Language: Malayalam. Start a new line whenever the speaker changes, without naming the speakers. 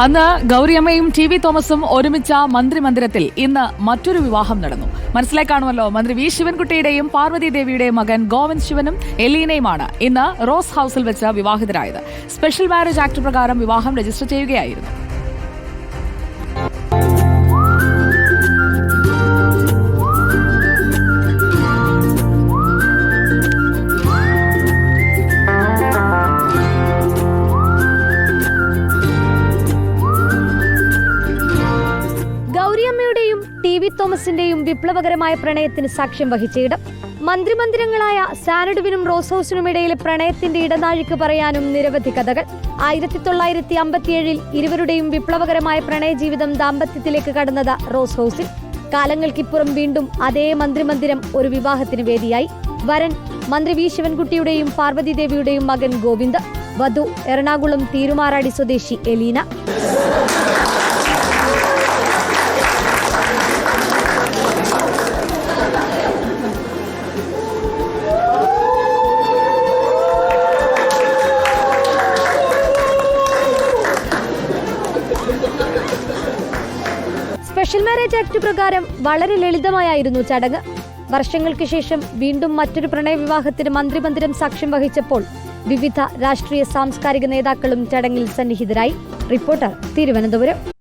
അന്ന് ഗൗരിയമ്മയും ടി.വി. തോമസും ഒരുമിച്ച മന്ത്രിമന്ദിരത്തിൽ ഇന്ന് മറ്റൊരു വിവാഹം നടന്നു. മനസ്സിലായി കാണുമല്ലോ. മന്ത്രി വി ശിവൻകുട്ടിയുടെയും പാർവതി ദേവിയുടെയും മകൻ ഗോവിന്ദ് ശിവനും എലീനയുമാണ് ഇന്ന് റോസ് ഹൌസിൽ വെച്ച് വിവാഹിതരായത്. സ്പെഷ്യൽ മാരേജ് ആക്ട് പ്രകാരം വിവാഹം രജിസ്റ്റർ ചെയ്യുകയായിരുന്നു.
ഗൗരിയമ്മയുടെയും ടി.വി. തോമസിന്റെയും വിപ്ലവകരമായ പ്രണയത്തിന് സാക്ഷ്യം വഹിച്ചയിടം. മന്ത്രിമന്ദിരങ്ങളായ സാനഡുവിനും റോസ് ഹൌസിനുമിടയിലെ പ്രണയത്തിന്റെ ഇടനാഴിക്ക് പറയാനും നിരവധി കഥകൾ. 1957 ഇരുവരുടെയും വിപ്ലവകരമായ പ്രണയ ജീവിതം ദാമ്പത്യത്തിലേക്ക് കടന്നത് റോസ് ഹൌസിൽ. കാലങ്ങൾക്കിപ്പുറം വീണ്ടും അതേ മന്ത്രിമന്ദിരം ഒരു വിവാഹത്തിന് വേദിയായി. വരൻ മന്ത്രി വി ശിവൻകുട്ടിയുടെയും പാർവതി ദേവിയുടെയും മകൻ ഗോവിന്ദ്, വധു എറണാകുളം തീരുമാറാടി സ്വദേശി എലീന. സ്പെഷ്യൽ മാരേജ് ആക്ട് പ്രകാരം വളരെ ലളിതമായായിരുന്നു ചടങ്ങ്. വർഷങ്ങൾക്ക് ശേഷം വീണ്ടും മറ്റൊരു പ്രണയവിവാഹത്തിന് മന്ത്രിമന്ദിരം സാക്ഷ്യം വഹിച്ചപ്പോൾ വിവിധ രാഷ്ട്രീയ സാംസ്കാരിക നേതാക്കളും ചടങ്ങിൽ സന്നിഹിതരായി. റിപ്പോർട്ടർ, തിരുവനന്തപുരം.